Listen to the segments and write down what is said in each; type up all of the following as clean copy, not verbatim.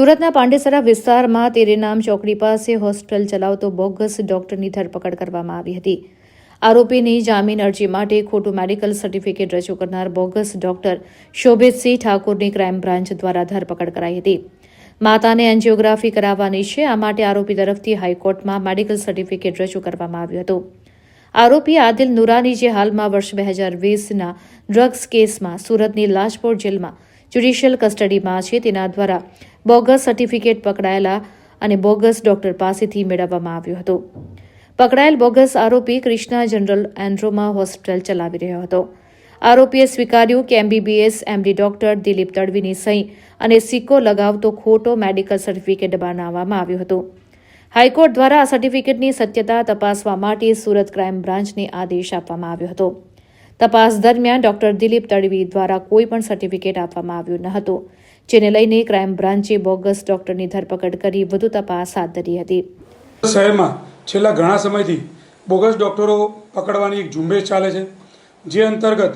સુરતના પાંડેસરા વિસ્તારમાં તેરેનામ ચોકડી પાસે હોસ્પિટલ ચલાવતો બોગસ ડોક્ટરની ધરપકડ કરવામાં આવી હતી. આરોપીની જામીન અરજી માટે ખોટું મેડિકલ સર્ટિફિકેટ રજૂ કરનાર bogus doctor Shobhitsinh ઠાકુરની crime branch દ્વારા ધરપકડ કરાઈ હતી. માતાને એન્જિયોગ્રાફી કરાવવાની છે, આ માટે આરોપી તરફથી હાઈકોર્ટમાં મેડિકલ સર્ટિફિકેટ રજૂ કરવામાં આવ્યું હતું. આરોપી આદિલ નુરાની, જે હાલમાં વર્ષ 2020ના ડ્રગ્સ કેસમાં સુરતની લાજપોર જેલમાં જ્યુડિશિયલ કસ્ટડીમાં છે, તેના દ્વારા બોગસ સર્ટિફિકેટ પકડાયેલા અને બોગસ ડોક્ટર પાસેથી મેળવવામાં આવ્યું હતું. પકડાયેલ બોગસ આરોપી કૃષ્ણા જનરલ એન્ડ્રોમા હોસ્પિટલ ચલાવી રહ્યો હતો. આરોપીએ સ્વીકાર્યું કે MBBS MD ડોક્ટર દિલીપ તડવીની સહી અને સિક્કો લગાવતો ખોટો મેડિકલ સર્ટિફિકેટ બનાવવામાં આવ્યું હતું. હાઈકોર્ટ દ્વારા આ સર્ટિફિકેટની સત્યતા તપાસવા માટે સુરત ક્રાઇમ બ્રાન્ચને આદેશ આપવામાં આવ્યો હતો. તપાસ દરમિયાન ડોક્ટર દિલીપ તડવી દ્વારા કોઈ પણ સર્ટિફિકેટ આપવામાં આવ્યું ન હતું, જેને લઈને ક્રાઇમ બ્રાન્ચે બોગસ ડોક્ટરની ધરપકડ કરી વધુ તપાસ હાથ ધરી હતી. શહેરમાં છેલ્લા ઘણા સમયથી બોગસ ડોક્ટરો પકડવાની એક ઝુંબેશ ચાલે છે, જે અંતર્ગત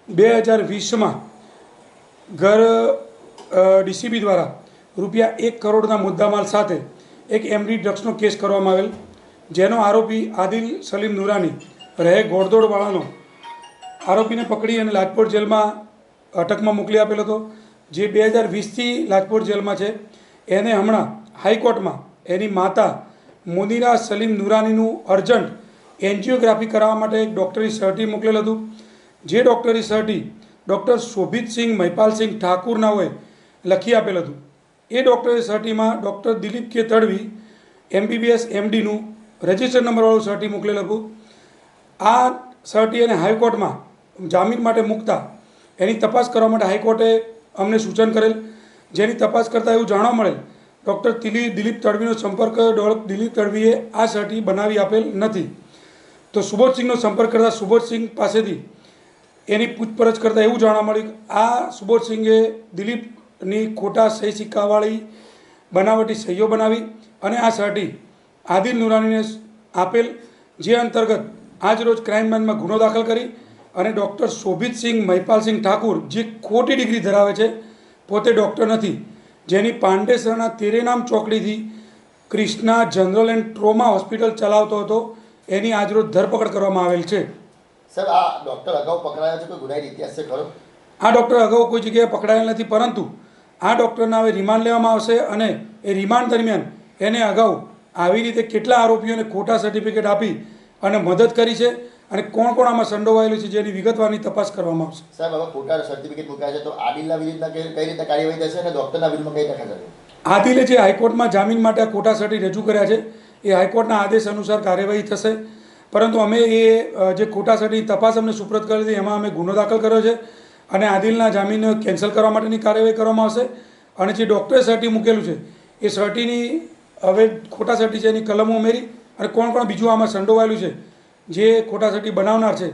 2020માં DCB દ્વારા ₹1 કરોડના મુદ્દામાલ સાથે એક MD ડ્રગ્સનો કેસ કરવામાં આવેલ, જેનો આરોપી આદિલ સલીમ નુરાની રહે ગોળદોડવાળાનો આરોપીને પકડી અને લાજપોર જેલમાં અટકમાં મોકલી આપેલો હતો, જે 2020થી લાજપોર જેલમાં છે. એને હમણાં હાઈકોર્ટમાં એની માતા મોદીરા સલીમ નુરાનીનું અર્જન્ટ એન્જિયોગ્રાફી કરાવવા માટે એક ડૉક્ટરી સર્ટી મોકલેલું હતું. જે ડૉક્ટરી સર્ટી ડૉક્ટર શોભિતસિંહ મહિપાલસિંહ ઠાકુરનાઓએ લખી આપેલ હતું. એ ડૉક્ટરી સર્ટીમાં ડૉક્ટર દિલીપ કે તડવી MBBS MDનું રજિસ્ટર નંબરવાળું સર્ટી મોકલેલું હતું. આ સર્ટી એને હાઈકોર્ટમાં જામીન માટે મૂકતા એની તપાસ કરવા માટે હાઈકોર્ટે અમને સૂચન કરેલ, જેની તપાસ કરતાં એવું જાણવા મળેલ ડૉક્ટર દિલીપ તડવીનો સંપર્ક દિલીપ તડવીએ આ સર્ટી બનાવી આપેલ નથી. તો સુબોધસિંહનો સંપર્ક કરતાં સુબોધસિંહ પાસેથી એની પૂછપરછ કરતાં એવું જાણવા મળ્યું કે આ સુબોધસિંહે દિલીપની ખોટા સહી સિક્કાવાળી બનાવટી સહીઓ બનાવી અને આ સર્ટી આદિલ નુરાનીને આપેલ, જે અંતર્ગત આજરોજ ક્રાઇમ બ્રાન્ચમાં ગુનો દાખલ કરી અને ડૉક્ટર શોભિતસિંહ મહિપાલસિંહ ઠાકુર, જે ખોટી ડિગ્રી ધરાવે છે, પોતે ડૉક્ટર નથી, જેની પાંડેસરાના તેરેનામ ચોકડીથી Krishna general and trauma hospital ચલાવતો હતો, એની આજરોજ ધરપકડ કરવામાં આવેલ છે. સર, આ ડૉક્ટર અગાઉ પકડાયો છે, કોઈ ગુનાહિત ઇતિહાસ છે ખરો? આ ડૉક્ટર અગાઉ કોઈ જગ્યાએ પકડાયેલ નથી, પરંતુ આ ડૉક્ટરના હવે રિમાન્ડ લેવામાં આવશે અને એ રિમાન્ડ દરમિયાન એને અગાઉ આવી રીતે કેટલા આરોપીઓને ખોટા સર્ટિફિકેટ આપી અને મદદ કરી છે અને કોણ કોણ આમાં સંડોવાયેલું છે, જેની વિગતવારની તપાસ કરવામાં આવશે. સાહેબ, હવે ખોટા સર્ટિફિકેટ મૂક્યા છે તો આદિલના વિરુદ્ધમાં કઈ રીતે કાર્યવાહી થશે અને ડૉક્ટરના વિરુદ્ધમાં કઈ રીતે થશે? આદિલે જે હાઈકોર્ટમાં જામીન માટે આ ખોટા સર્ટી રજૂ કર્યા છે, એ હાઈકોર્ટના આદેશ અનુસાર કાર્યવાહી થશે. પરંતુ અમે એ જે ખોટા સર્ટીની તપાસ અમને સુપ્રત કરી હતી, એમાં અમે ગુનો દાખલ કર્યો છે અને આદિલના જામીન કેન્સલ કરવા માટેની કાર્યવાહી કરવામાં આવશે. અને જે ડૉક્ટરે સર્ટી મૂકેલું છે, એ સર્ટીની હવે ખોટા સર્ટી છે એની કલમો ઉમેરી અને કોણ કોણ બીજું આમાં સંડોવાયેલું છે, જે ખોટા સર્ટી બનાવનાર છે,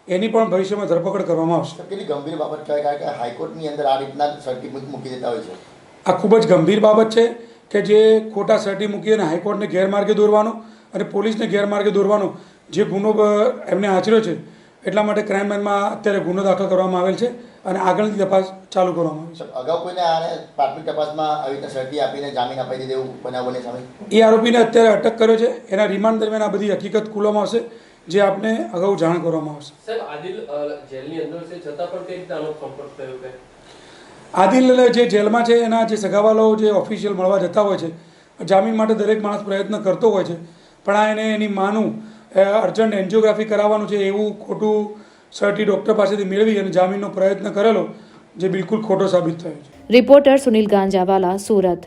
એની પણ ભવિષ્યમાં ધરપકડ કરવામાં આવશે. કેટલી ગંભીર બાબત કહેવાય, કારણ કે હાઈકોર્ટની અંદર આ રીતના સર્ટી મૂકી દેતા હોય છે. આ ખૂબ જ ગંભીર બાબત છે કે જે ખોટા સર્ટી મૂકી અને હાઈકોર્ટને ગેરમાર્ગે દોરવાનો અને પોલીસને ગેરમાર્ગે દોરવાનો જે ગુનો એમને આચર્યો છે, એટલા માટે ક્રાઇમ બ્રાન્ચમાં અત્યારે ગુનો દાખલ કરવામાં આવેલ છે અને આગળની તપાસ ચાલુ કરવામાં આવી છે. અગાઉ કોઈને આને પ્રાથમિક તપાસમાં આવી રીતે સર્ટી આપીને જામીન અપાઈ દીધે એવું બનાવ બને સામે? એ આરોપીને અત્યારે અટક કર્યો છે, એના રિમાન્ડ દરમિયાન આ બધી હકીકત ખુલવામાં આવશે, જે આપને અગાઉ જાણ કરવામાં આવશે. સાહેબ, આદિલ જેલની અંદર છે છતાં પણ કઈ રીતે આનો સંપર્ક થયો કે? આદિલ જે જેલમાં છે, એના જે સગાવાલાઓ જે ઓફિશિયલ મળવા જતા હોય છે, જામીન માટે દરેક માણસ પ્રયત્ન કરતો હોય છે, પણ આ એને એની માનું અર્જન્ટ એન્જિયોગ્રાફી કરાવવાનું છે એવું ખોટું સર્ટી ડૉક્ટર પાસેથી મેળવી અને જામીનનો પ્રયત્ન કરેલો, જે બિલકુલ ખોટો સાબિત થયો છે. રિપોર્ટર સુનિલ ગાંજાવાલા, સુરત.